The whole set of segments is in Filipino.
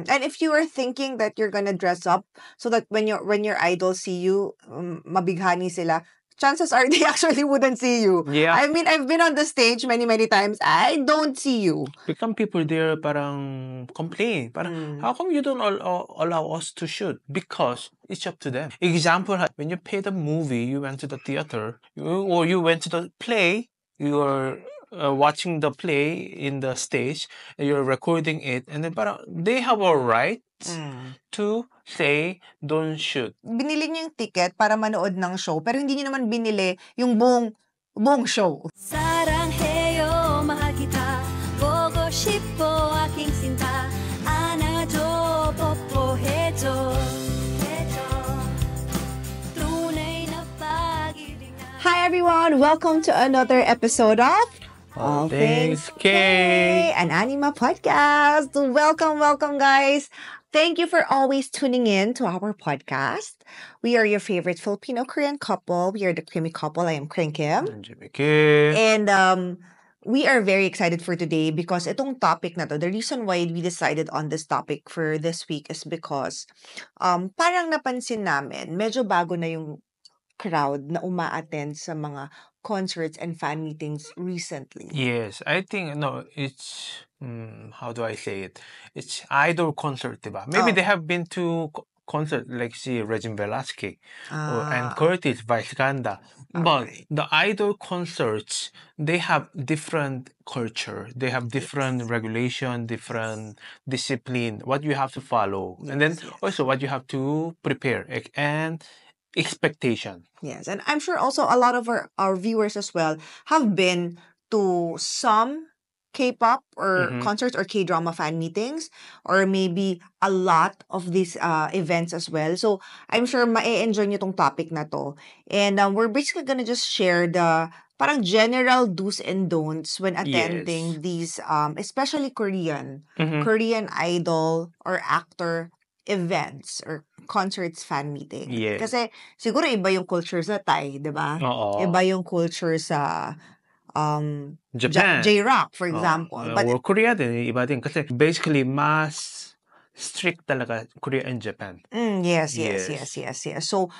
And if you are thinking that you're gonna dress up so that when your idols see you, mabighani sila, chances are they actually wouldn't see you. Yeah. I mean, I've been on the stage many times. I don't see you. Become people there parang complain. Parang, how come you don't allow us to shoot? Because it's up to them. Example, when you pay the movie, you went to the theater, or you went to the play, you are watching the play in the stage, and you're recording it, and then parang, they have a right to say, don't shoot. Binili niyo yung ticket para manood ng show, pero hindi niyo naman binili yung buong show. 사랑해요 mahal 보고 싶어 aking sinta 안아줘 뽀뽀해줘 tunay na pag-ibig na Hi everyone! Welcome to another episode of All Things K, an Anima podcast. Welcome guys. Thank you for always tuning in to our podcast. We are your favorite Filipino-Korean couple. We are the creamy couple. I am Kring Kim. And we are very excited for today because itong topic na to, the reason why we decided on this topic for this week is because parang napansin namin, medyo bago na yung crowd na uma-attend sa mga concerts and fan meetings recently. Yes, I think it's how do I say it? It's idol concert, diba? Maybe they have been to concert like see Regine Velasquez and Curtis Viscanda. But the idol concerts, they have different culture. They have different regulation, different discipline, what you have to follow. And then also what you have to prepare and expectation. Yes, and I'm sure also a lot of our viewers as well have been to some K-pop or concerts or K-drama fan meetings, or maybe a lot of these events as well. So I'm sure ma-enjoy nyo tong topic na to. And we're basically gonna just share the parang general do's and don'ts when attending these, especially Korean idol or actor events or concerts fan meeting. Yes. Kasi siguro iba yung culture sa Thai, di ba? Iba yung culture sa Japan. J-Rock, for example. But or Korea din, iba din. Kasi basically, mas strict talaga Korea and Japan. Yes. So,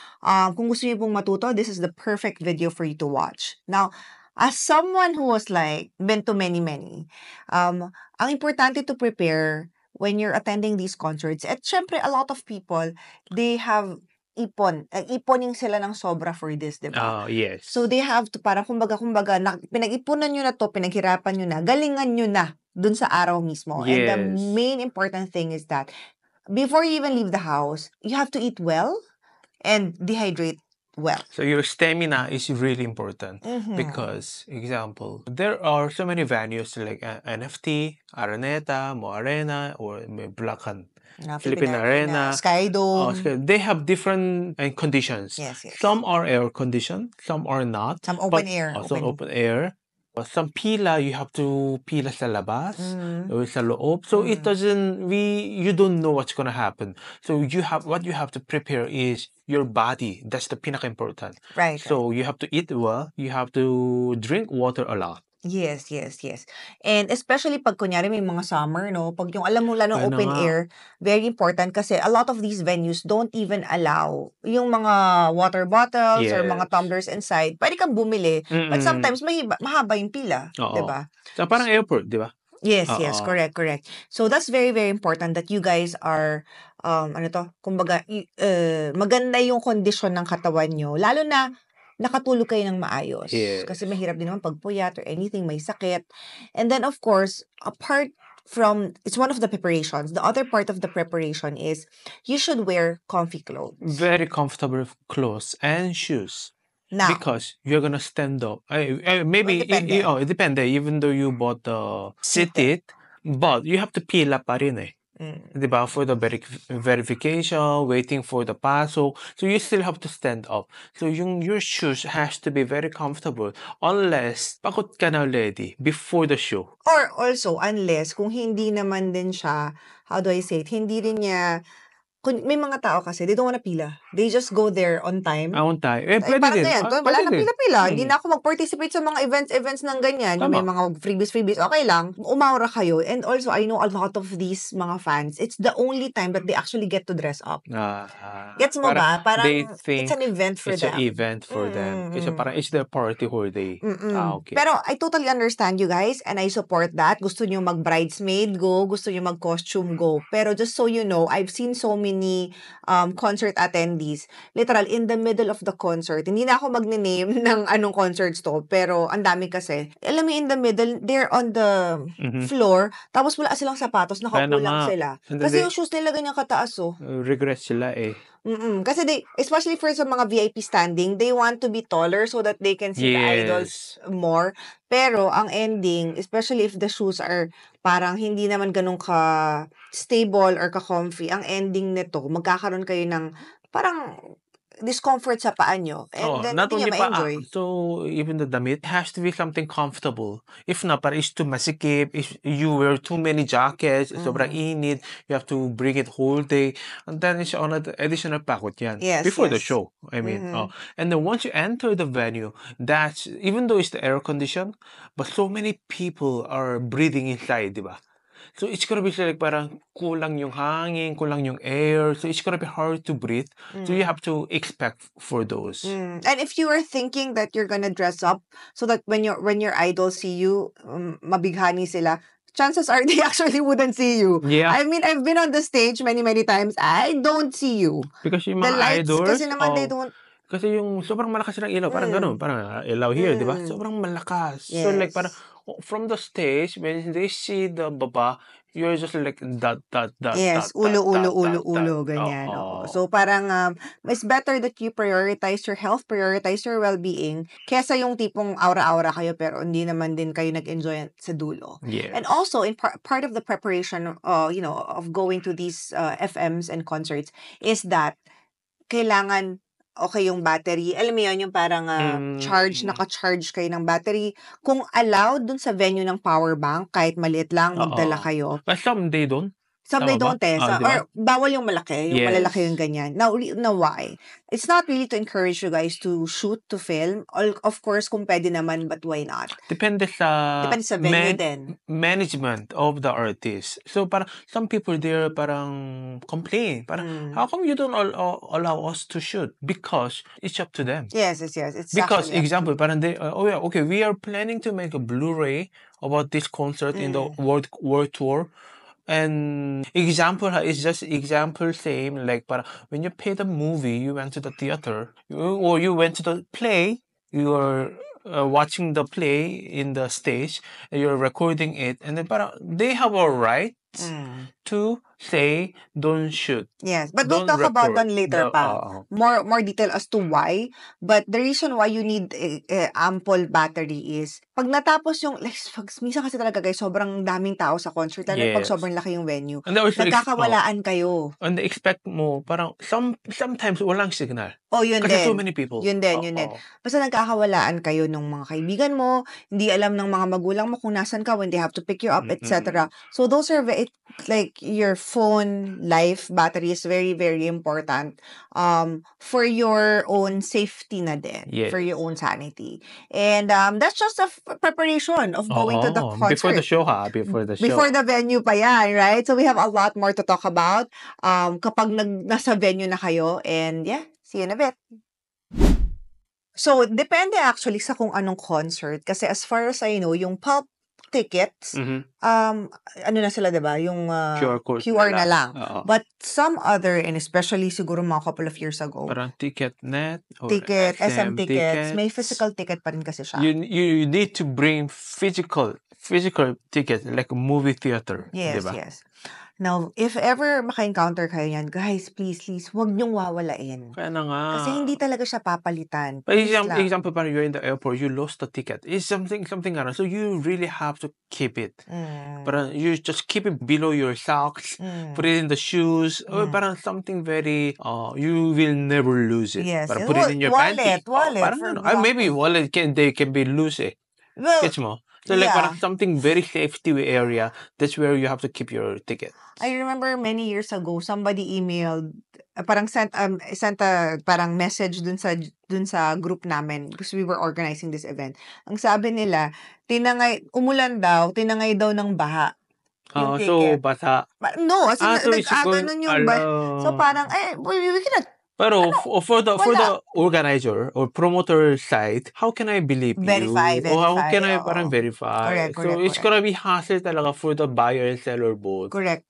kung gusto niyo pong matuto, this is the perfect video for you to watch. Now, as someone who was like, been to many, ang importante to prepare when you're attending these concerts, at syempre, a lot of people, they have iponing sila ng sobra for this, di ba? Yes. So, they have to, parang kumbaga, pinag-ipunan nyo na to, pinaghirapan nyo na, galingan nyo na dun sa araw mismo. Yes. And the main important thing is that, before you even leave the house, you have to eat well and dehydrate well. So your stamina is really important because, example, there are so many venues like NFT, Araneta, Mo Arena, or Bulacan, Philippine Arena, Skydome. They have different conditions. Yes. Some are air conditioned, some are not. Some open air. Some open air. Some pila, you have to pila sa labas or sa loob. So it doesn't, you don't know what's gonna happen. So what you have to prepare is your body. That's the pinaka-important. Right. So you have to eat well. You have to drink water a lot. Yes. And especially pag kunyari may mga summer, no? Pag yung alam mo lang ng open air, very important kasi a lot of these venues don't even allow yung mga water bottles or mga tumblers inside. Pwede kang bumili, but sometimes mahaba yung pila, di ba? So parang airport, di ba? Yes, correct. So that's very, very important that you guys are, kumbaga, maganda yung kondisyon ng katawan nyo. Lalo na, nakatulog kayo ng maayos. Yes. Kasi mahirap din naman pagpuyat or anything, may sakit. And then, of course, apart from, it's one of the preparations. The other part of the preparation is, you should wear comfy clothes. Very comfortable clothes and shoes. Now, because you're gonna stand up. Maybe it depends. Even though you bought the seated, but you have to pila pa rin eh. Diba? For the verification, waiting for the paso. So you still have to stand up. So your shoes has to be very comfortable unless pagod ka na already before the show. Or also, unless kung hindi naman din siya, how do I say it, hindi rin niya may mga tao kasi, they don't wanna pila. They just go there on time. On time. Pwede parang din. ganyan, wala Pwede na din. pila-pila. Hindi na ako mag-participate sa mga events ng ganyan. Yung may Tama. mga freebies, okay lang. Umaura kayo. And also, I know a lot of these mga fans, it's the only time that they actually get to dress up. Gets mo ba? Parang they think it's an event for it's them. an event for them. Kasi parang it's their party holiday. Okay. Pero I totally understand you guys and I support that. Gusto nyo mag-bridesmaid, go. Gusto nyo mag-costume, go. Pero just so you know, I've seen so many concert attendees. Literal, in the middle of the concert, hindi na ako magne-name ng anong concerts to, pero ang dami kasi. Alam mo, in the middle, they're on the floor, tapos wala silang sapatos, nakaupo lang sila. Kasi yung shoes nila ganyan kataas, oh. Regret sila eh. Kasi especially for sa mga VIP standing, they want to be taller so that they can see the idols more. Pero ang ending, especially if the shoes are parang hindi naman ganun ka stable or ka-comfy, ang ending nito, magkakaroon kayo ng parang discomfort sa paa nyo. And then, not hindi only nyo ma-enjoy. So, even the damit has to be something comfortable. If not, parang it's too masikip. If you wear too many jackets, sobrang init, you have to bring it whole day. And then it's on an additional pagod yan. Before the show. I mean, and then once you enter the venue, that's, even though it's the air condition, but so many people are breathing inside, di ba? So it's gonna be like parang kulang yung hangin, kulang yung air. So it's gonna be hard to breathe. So you have to expect for those. And if you are thinking that you're gonna dress up so that when your idols see you, mabighani sila, chances are they actually wouldn't see you. Yeah. I mean, I've been on the stage many times. I don't see you. Because yung The mga lights, idols, kasi naman they don't. kasi yung sobrang malakas ng ilaw, parang ganun, parang ilaw here, di ba? Sobrang malakas. So like parang from the stage, when they see the baba, you're just like that. Yes, ulo, ganyan. So parang it's better that you prioritize your health, prioritize your well-being, kesa yung tipong aura-aura kayo pero hindi naman din kayo nag-enjoy sa dulo. Yes. And also, in part of the preparation, of going to these FMs and concerts is that kailangan okay yung battery. Alam mo yun, yung parang naka-charge kayo ng battery. Kung allowed dun sa venue ng power bank, kahit maliit lang, magdala kayo. But some they don't. Some they don't or bawal yung malaki, yung malalaki yung ganyan. Now why? It's not really to encourage you guys to shoot, to film. Of course, kung pwede naman, but why not? Depende sa venue din. Management of the artist. So parang some people there parang complain. Parang how come you don't allow us to shoot? Because it's up to them. Yes. It's because example, parang they okay, we are planning to make a Blu-ray about this concert in the world tour. And example is just example same like para when you pay the movie, you went to the theater or you went to the play, you are watching the play in the stage, you're recording it, and then para they have a right to say don't shoot. Yes, but we'll talk about that later pa. More detail as to why. But the reason why you need ample battery is pag natapos yung minsan kasi talaga guys, sobrang daming tao sa concert lalo pag sobrang laki yung venue. Nagkakawalaan kayo. And they expect mo parang sometimes walang signal. Yun kasi din. So many people. Yun din. Basta nagkakawalaan kayo ng mga kaibigan mo, hindi alam ng mga magulang mo kung nasan ka when they have to pick you up, etc. So those are like your phone life battery is very, very important for your own safety na din, for your own sanity. And that's just a preparation of going to the concert. Before the show, Before the venue pa yan, right? So we have a lot more to talk about kapag nasa venue na kayo. And see you in a bit. So, depende actually sa kung anong concert. Kasi as far as I know, yung pulp tickets, ano na sila, diba? Yung QR na lang. But some other, and especially siguro mga couple of years ago, parang Ticketnet or SM tickets, may physical ticket pa rin kasi siya. You need to bring physical tickets like a movie theater. Yes, diba? Yes. Now, if ever maka-encounter kayo yan, guys, please, huwag niyong wawalain. Kaya na nga. Kasi hindi talaga siya papalitan. For example, parang you're in the airport, you lost the ticket. It's something around. So you really have to keep it. Parang you just keep it below your socks, put it in the shoes, or parang something very, you will never lose it. Yes. Parang put it in your wallet, panty. Wallet. Maybe wallet they can be loose eh. Well, Gets mo? So like parang Yeah. something very safety area, that's where you have to keep your ticket. I remember many years ago, somebody emailed, parang sent a parang message dun sa group namin because we were organizing this event. Ang sabi nila, umulan daw, tinangay daw ng baha yung So ticket. basa. No, as in, So it's going, nag-aganon yung so parang, we cannot, pero for the wala. organizer or promoter side, how can I believe Verify, you? Or how can I oo. parang verify? Correct, So correct, it's correct. gonna be hassle talaga for the buyer and seller both. Correct.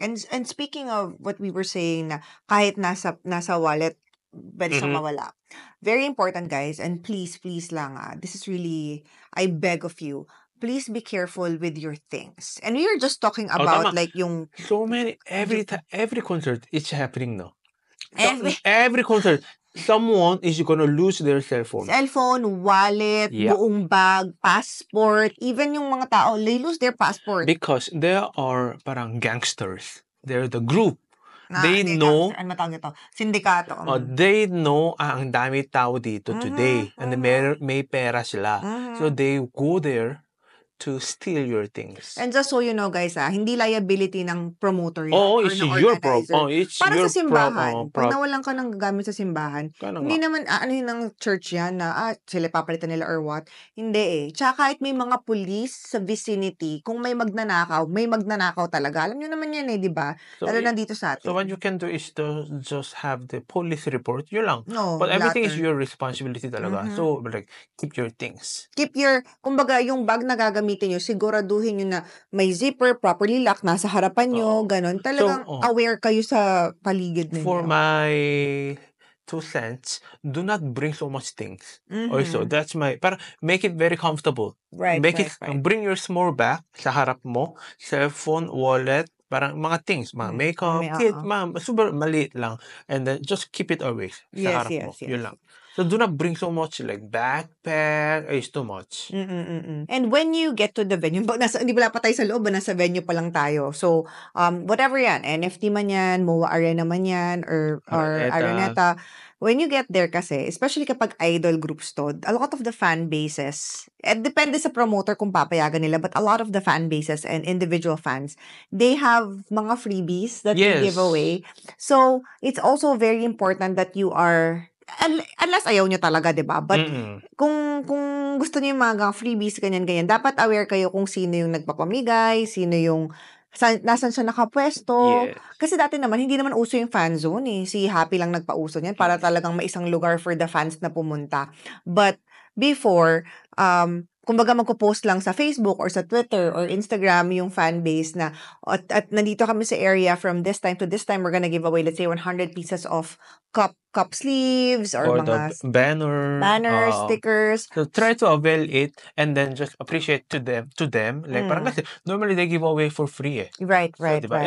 And speaking of what we were saying na kahit nasa wallet, pwede siyang mawala. Very important, guys. And please lang, this is really, I beg of you, please be careful with your things. And we were just talking about tama. like yung So many, every concert, it's happening now. every Every concert, someone is gonna lose their cell phone. wallet, Yeah. buong bag, passport, even yung mga tao, they lose their passport. Because there are parang gangsters. They're the group. Na, They hindi, know, ano matawag ito? Sindikato. they know ang dami tao dito today. And may pera sila. So they go there to steal your things. And just so you know, guys, hindi liability ng promoter yan. Oh, or it's ng your problem. organizer. Oh, it's Para your sa simbahan. Pag nawalan ka ng gamit sa simbahan, hindi naman, ano yun ng church yan na, sila papalitan nila or what. Hindi eh. Tsaka kahit may mga police sa vicinity, kung may magnanakaw talaga. Alam nyo naman yan eh, di ba? So, Lalo nandito sa atin. So what you can do is to just have the police report. Yun lang. No, But everything is latter. your responsibility talaga. So like, keep your things. Kumbaga, yung bag na gagamitin nyo, siguraduhin nyo na may zipper, properly locked, nasa harapan nyo, ganon. Talagang aware kayo sa paligid ninyo. For my 2 cents, do not bring so much things. Also, that's para make it very comfortable. Right. Bring your small bag sa harap mo, cellphone, wallet, parang mga things, mga makeup, kit, super maliit lang. And then just keep it away sa harap mo. Yun lang. So do not bring so much like backpack. It's too much. And when you get to the venue, hindi pala pa tayo sa loob, nasa venue pa lang tayo. So, whatever yan, NFT man yan, MOA Arena man yan, or Araneta, when you get there kasi, especially kapag idol groups to, a lot of the fan bases, depende sa promoter kung papayagan nila, but a lot of the fan bases and individual fans, they have mga freebies that they give away. So, it's also very important that you are, unless ayaw nyo talaga, diba? But kung gusto nyo yung mga freebies, ganyan, dapat aware kayo kung sino yung nagpapamigay, sino yung nasan siya nakapwesto. Kasi dati naman, hindi naman uso yung fan zone eh. Si Happy lang nagpauso niyan para talagang may isang lugar for the fans na pumunta. But before, kumbaga magpo-post lang sa Facebook or sa Twitter or Instagram yung fan base na at nandito kami sa area from this time to this time, we're gonna give away, let's say, 100 pieces of cup sleeves or mga the banners, stickers. So try to avail it and then just appreciate to them. Like parang kasi normally they give away for free eh. Right.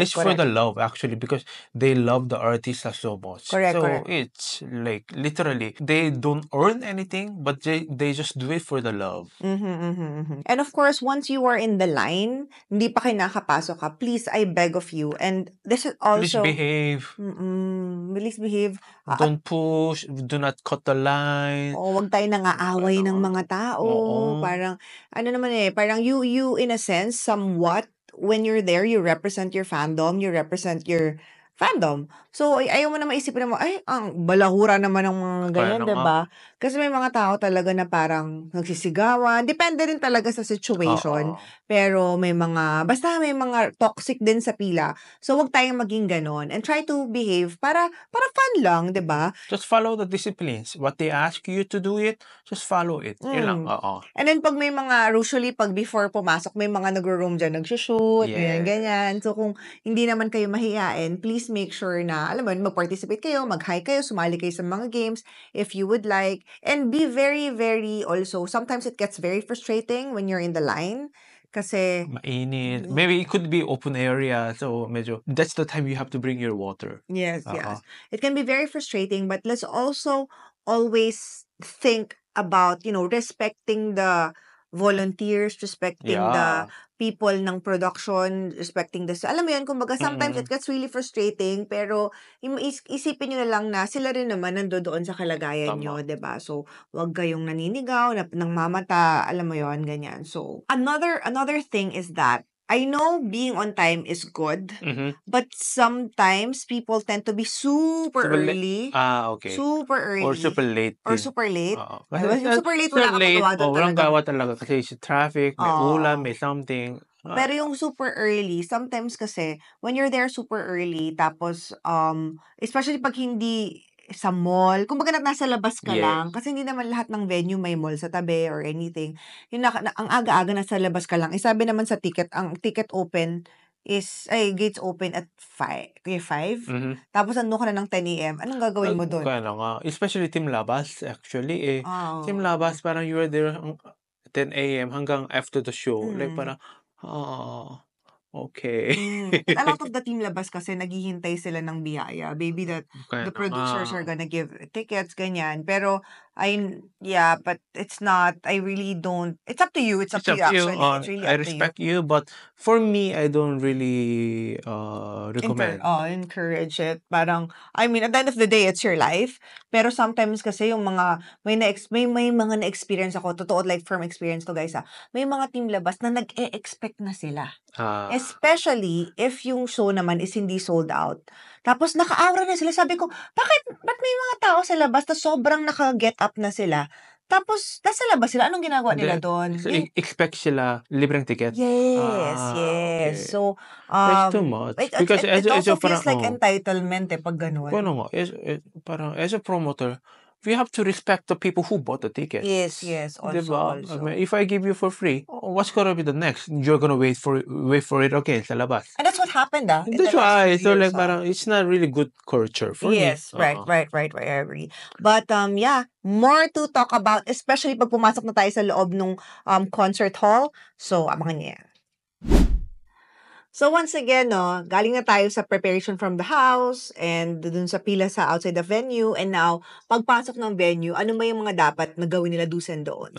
It's for the love actually because they love the artist so much. Correct. It's like literally they don't earn anything but they just do it for the love. And of course, once you are in the line, hindi pa kayo nakapasok ka, please, I beg of you. And this is also... Please behave. Please behave. Don't push. Do not cut the line. Huwag tayo nangaaway ng mga tao. Parang, parang you in a sense, somewhat, when you're there, you represent your fandom, you represent your fandom. So, ayaw mo na maisipin mo, ang balahura naman ng mga ganyan, diba? Kasi may mga tao talaga na parang nagsisigawan. Depende rin talaga sa situation. Pero basta may mga toxic din sa pila. So, wag tayong maging ganon. And try to behave para fun lang, diba? Just follow the disciplines. What they ask you to do it, just follow it. Yun lang. And then, pag may usually, pag before pumasok, may mga nagro-room dyan, nagsishoot, ganyan. So, kung hindi naman kayo mahiyain, please make sure na, alam mo, mag-participate kayo, mag-hi kayo, sumali kayo sa mga games if you would like. And be very, very also, sometimes it gets very frustrating when you're in the line. Kasi mainit. Maybe it could be open area. So medyo, that's the time you have to bring your water. Yes. It can be very frustrating, but let's also always think about, respecting the volunteers, respecting the people ng production respecting this. Alam mo yun, kumbaga sometimes it gets really frustrating, pero isipin nyo na lang na sila rin naman nandoon sa kalagayan nyo, Tama. 'di ba? So, wag kayong naninigaw, nang mamata, alam mo yon ganyan. So, another thing is that I know being on time is good, but sometimes people tend to be super Super early. okay. Super Or early. super late Or din. super late. Oo. Diba? Yung super late, Super wala kang late, magawa doon walang talaga. gawa talaga kasi sa traffic, may ulan, may something. Pero yung super early, sometimes kasi, when you're there super early, tapos, especially pag hindi sa mall, kumbaga nasa labas ka lang, kasi hindi naman lahat ng venue may mall sa tabi or anything. Yung ang aga-aga nasa labas ka lang. Sabi naman sa ticket, ang ticket open gates open at 5. Tapos andun ka na ng 10 a.m. Anong gagawin mo doon? Kaya na nga. Especially Team Labas, actually. Team Labas, parang you were there 10 a.m. hanggang after the show. Like parang, okay. And a lot of the Team Labas kasi naghihintay sila ng biyaya. Maybe that the producers are gonna give tickets, ganyan. Pero, but it's not, I really don't, it's up to you. It's up to you, actually. It's really I up to you. respect you, but for me, I don't really recommend. Encourage it. Parang, I mean, at the end of the day, it's your life. Pero sometimes kasi yung mga, may mga na-experience ako, totoo, like from experience to guys, may mga Team Labas na nag-e-expect na sila. Especially if yung show naman is hindi sold out. Tapos naka-aura na sila. Sabi ko, ba't may mga tao sa labas na sobrang naka-get up na sila? Tapos, nasa labas sila. Anong ginagawa nila doon? So, expect sila libreng ticket? Yes. Okay. So, That's too much. Because it also feels like entitlement pag ganun. Kaya nga, parang as a promoter, we have to respect the people who bought the ticket. Yes. Also. I mean, if I give you for free, what's gonna be the next? You're gonna wait for it again sa labas. And that's what happened, That's why. So like, parang it's not really good culture for me. Yes, right. I agree. But more to talk about, especially pag pumasok na tayo sa loob ng concert hall. So, abangan niyo yan. So once again, galing na tayo sa preparation from the house and dun sa pila sa outside the venue, and now, pagpasok ng venue, ano ba yung mga dapat na gawin nila do's and don'ts?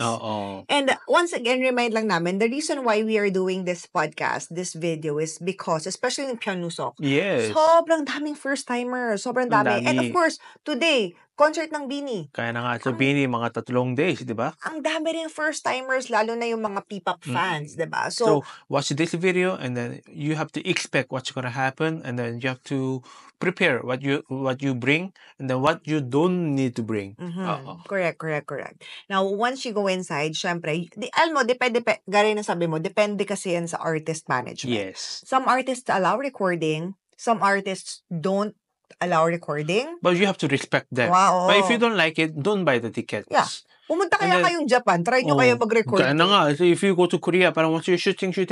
And once again, remind lang namin, the reason why we are doing this podcast, this video, is because, especially in Pyeongusok, sobrang daming first-timers, sobrang dami. And of course, today, concert ng BINI. Kaya na nga, so BINI, mga 3 days, di ba? Ang dami rin first-timers, lalo na yung mga P-pop fans, di ba? So, watch this video and then you have to expect what's gonna happen, and then you have to prepare what you bring and then what you don't need to bring. Correct. Now, once you go inside, syempre, alam mo, depende, gaya na sabi mo, depende kasi yan sa artist management. Yes. Some artists allow recording, some artists don't allow recording. But you have to respect them. Wow. But if you don't like it, don't buy the tickets. Yeah. Pumunta kaya kayong Japan, try nyo kaya mag-record. Kaya na nga, so if you go to Korea, parang once you're shooting, say,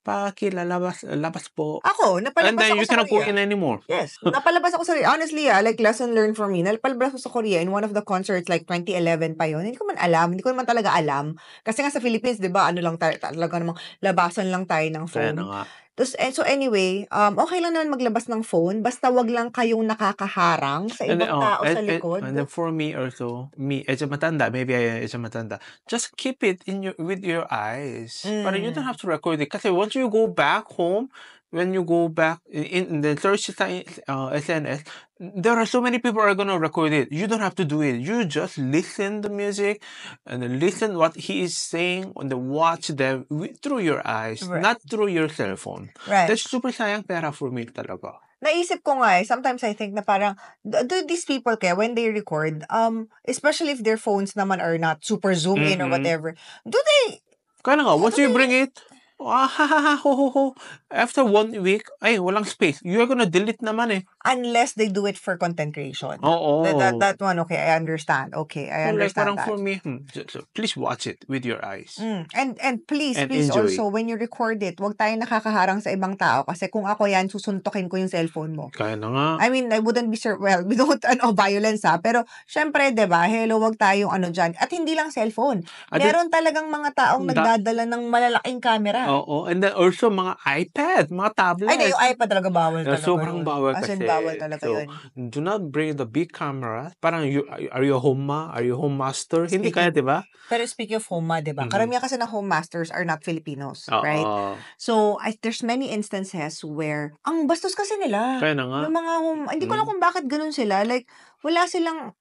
labas po. Ako, napalabas ako sa Korea. And then you cannot go in anymore. Yes. Napalabas ako sa Korea. Honestly, like lesson learned from me. Napalabas ako sa Korea in one of the concerts, like 2011 pa yun. Hindi ko man talaga alam. Kasi nga sa Philippines, di ba, ano lang tayo, talaga namang labasan lang tayo ng phone. Kaya na nga. So anyway, okay lang naman maglabas ng phone, basta wag lang kayong nakakaharang sa ibang tao sa likod. And then for me also, as a matanda, maybe as a matanda, just keep it with your eyes. But you don't have to record it. Kasi once you go back home, when you go back in the search SNS, there are so many people are gonna record it. You don't have to do it. You just listen the music and then listen what he is saying and then watch them through your eyes, not through your cell phone. Right. That's super sayang pera for me talaga. Naisip ko nga sometimes I think na parang, do these people kaya when they record, especially if their phones naman are not super zoom in or whatever, do they... Kaya nga, once you bring it, after 1 week, walang space. You're gonna delete naman Unless they do it for content creation. Oo. That one, okay, I understand. Okay, I understand that. For me, so please watch it with your eyes. And please enjoy. Also, when you record it, huwag tayong nakakaharang sa ibang tao. Kasi kung ako yan, susuntokin ko yung cellphone mo. Kaya na nga. I mean, I wouldn't be sure, we don't, violence pero, syempre, diba, hello, huwag tayong dyan. At hindi lang cellphone. Meron talagang mga taong nagdadala ng malalaking camera. Oo, and then also mga iPad, mga tablet. Ay, yung iPad talaga bawal talaga Sobrang yun. bawal As in, kasi. bawal talaga So, yun. do not bring the big camera. Parang, are you a home ma? Are you a home master? Hindi kaya, di ba? Pero speaking of home, di ba? Karamihan kasi ng home masters are not Filipinos, right? Oo. So, there's many instances where, ang bastos kasi nila. Kaya na nga. Yung mga home, hindi ko alam kung bakit ganun sila. Like, wala silang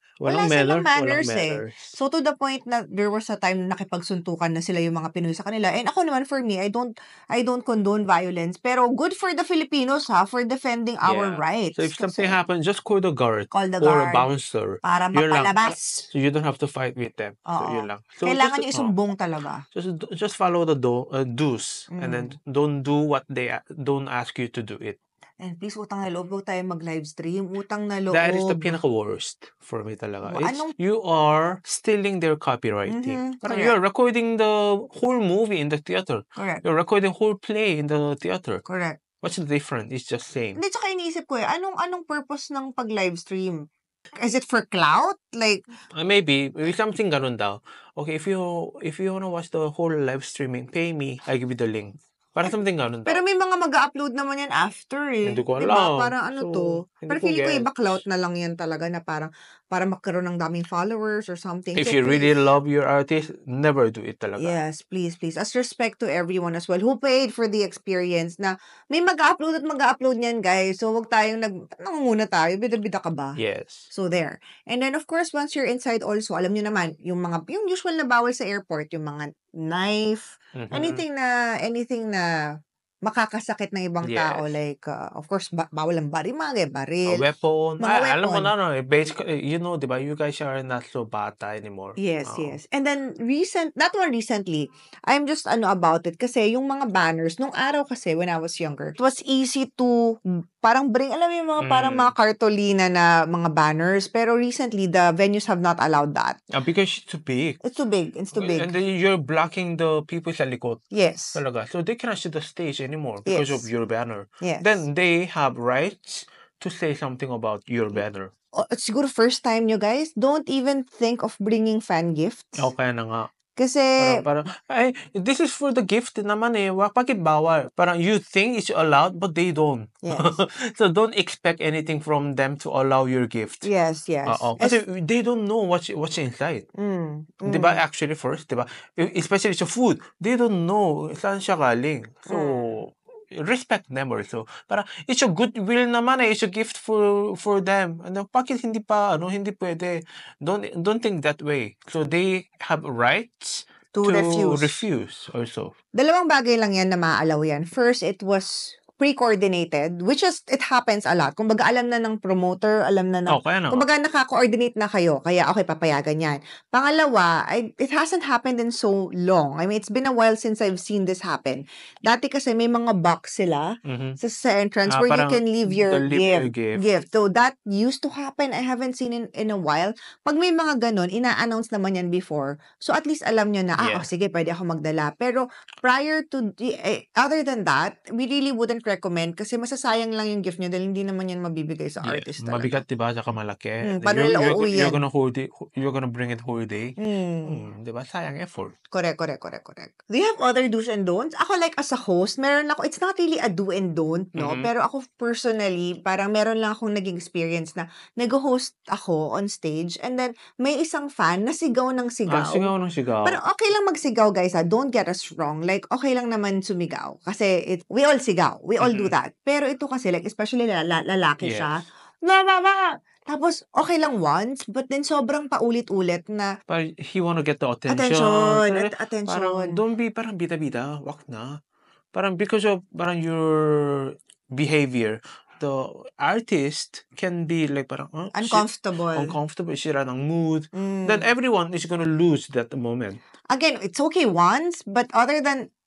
manners eh. So, to the point na there was a time na nakipagsuntukan na sila yung mga Pinoy sa kanila. And ako naman, for me, I don't condone violence. Pero good for the Filipinos, for defending our rights. So, if something happens, just call the guard. Call the or guard. a bouncer. Para mapalabas. So, you don't have to fight with them. So, yun lang. So, kailangan nyo isumbong talaga. Just follow the do's. And then, don't do what they don't ask you to do it. And please, utang na loob, huwag tayo mag-live stream. Utang na loob. That is the pinaka-worst for me talaga. You are stealing their copywriting. Parang you're recording the whole movie in the theater. Correct. You're recording whole play in the theater. Correct. What's the difference? It's just same. Hindi, tsaka iniisip ko anong purpose ng pag-live stream? Is it for clout? Like, maybe something ganun daw. Okay, if you wanna watch the whole live streaming, pay me. I give you the link. Para something ganun daw. Pero may mga mag-upload naman yan after eh. Hindi ko alam. Diba? Parang Pero feeling ko iba clout na lang yan talaga na para magkaroon ng daming followers or something. If so, you really love your artist, never do it talaga. Yes, please. As respect to everyone as well who paid for the experience na may mag-upload niyan, guys. So, wag tayong nangunguna tayo. Bida-bida ka ba? Yes. So, there. And then, of course, once you're inside also, alam nyo naman, yung usual na bawal sa airport, yung mga knife, anything na makakasakit ng ibang tao, like of course bawal ang baril, A weapon. Alam mo na, basically, diba, you guys are not so bata anymore. Yes. And then recently, I'm just about it kasi yung mga banners nung araw kasi when I was younger, it was easy to parang bring, alam mo yung mga parang mga cartolina na mga banners, pero recently the venues have not allowed that. Because it's too big. It's too big. And then you're blocking the people sa likod. Yes. Talaga. So they cannot see the stage anymore because of your banner. Yes. Then they have rights to say something about your banner. Siguro first time nyo, guys, don't even think of bringing fan gifts. Okay na nga. Kasi, parang, this is for the gift naman eh. Bakit bawal? Parang you think it's allowed, but they don't. Yes. So don't expect anything from them to allow your gift. Yes. Kasi they don't know what's inside. Diba? Actually first, diba? Especially sa food, they don't know saan siya galing. So, respect them also. Parang, it's a goodwill naman eh. It's a gift for them. Ano, bakit hindi pwede? Don't think that way. So, they have rights to refuse also. Dalawang bagay lang yan na maaalaw yan. First, it was pre-coordinated, which is, it happens a lot. Kumbaga, alam na ng promoter, alam na ng... Kumbaga, naka-coordinate na kayo. Kaya, okay, papayagan yan. Pangalawa, it hasn't happened in so long. I mean, it's been a while since I've seen this happen. Dati kasi may mga box sila sa entrance where you can leave your gift. So, that used to happen. I haven't seen in a while. Pag may mga ganun, ina-announce naman yan before. So, at least alam nyo na, sige, pwede ako magdala. Pero, prior to, other than that, we really wouldn't recommend kasi masasayang lang yung gift nyo dahil hindi naman yan mabibigay sa artist talaga. Mabigat, diba? Saka malaki. Paano nila uuwi yan? You're gonna bring it whole day. Diba? Sayang effort. Correct. Do you have other do's and don'ts? Ako, like, as a host, meron ako, it's not really a do and don't, no? Pero ako personally, parang meron lang akong naging experience na nag-host ako on stage and then may isang fan na sigaw ng sigaw. Sigaw ng sigaw. Pero okay lang magsigaw, guys, Don't get us wrong. Like, okay lang naman sumigaw. Kasi we all sigaw. We all do that. Pero ito kasi, like, especially lalaki siya. Tapos, okay lang once, but then sobrang paulit-ulit na... But he wanna get the attention. Attention. Parang, don't be parang bida-bida. Wag na. Parang because of your behavior, the artist can be like parang... uncomfortable. Sira ng mood. Then everyone is gonna lose that moment. Again, it's okay once, but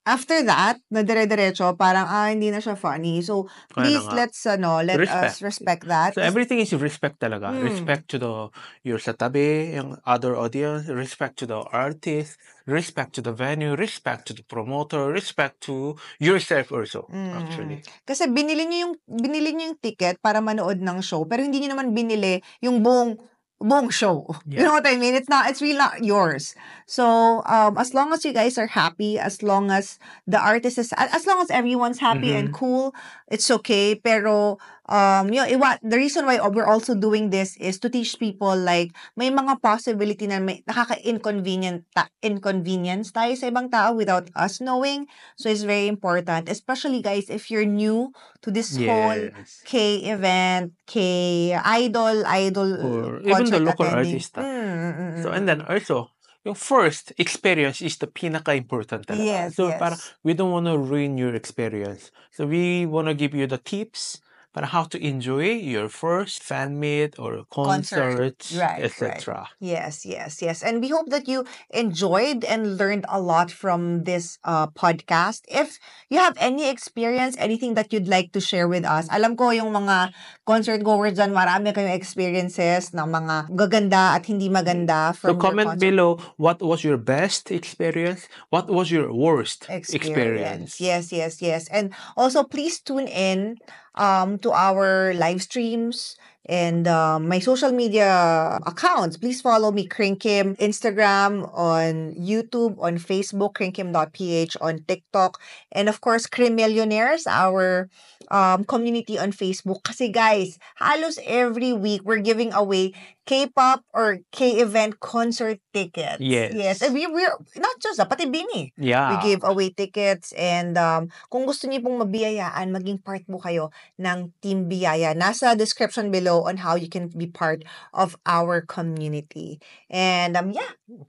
after that, na dire-diretso, parang, hindi na siya funny. So, please, let us respect that. So, everything is respect talaga. Respect to your sa tabi, yung other audience, respect to the artist, respect to the venue, respect to the promoter, respect to yourself also, actually. Kasi binili niyo yung ticket para manood ng show, pero hindi niyo naman binili yung buong buong show. You know what I mean? It's really not yours. So, as long as you guys are happy, as long as the artist is, as long as everyone's happy and cool, it's okay. Pero, the reason why we're also doing this is to teach people like, may mga possibility na may inconvenience tayo sa ibang tao without us knowing. So, it's very important. Especially, guys, if you're new to this whole K event, K idol, or even the local artist. So, and then also, yung first experience is the pinaka-important talaga. Yes, so, yes. Parang we don't want to ruin your experience. So, we want to give you the tips para how to enjoy your first fan meet or concerts, etc. Right. Yes. And we hope that you enjoyed and learned a lot from this podcast. If you have any experience, anything that you'd like to share with us, alam ko yung mga concert goers dyan, marami kayong experiences ng mga gaganda at hindi maganda from so comment below, what was your best experience? What was your worst experience? Yes. And also, please tune in to our live streams and my social media accounts. Please follow me, Kringkim, Instagram, on YouTube, on Facebook, kringkim.ph, on TikTok, and of course, Krim Millionaires, our community on Facebook. Kasi guys, halos every week, we're giving away K-pop or K-event concert tickets. Yes. And we're not just pati Bini. Yeah. We give away tickets and kung gusto niyo pong mabiyayaan, maging part mo kayo ng Team Biyaya. Nasa description below on how you can be part of our community. And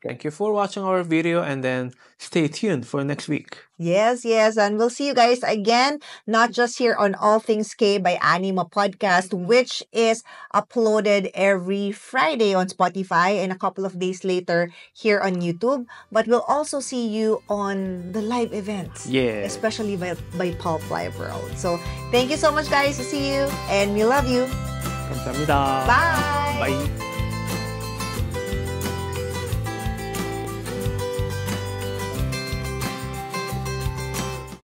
Thank you for watching our video and then stay tuned for next week. Yes. And we'll see you guys again, not just here on All Things K by Anima Podcast, which is uploaded every Friday on Spotify and a couple of days later here on YouTube. But we'll also see you on the live events. Yeah. Especially by Pulp Live World. So thank you so much, guys. To see you and we love you. 감사합니다. Bye. Bye.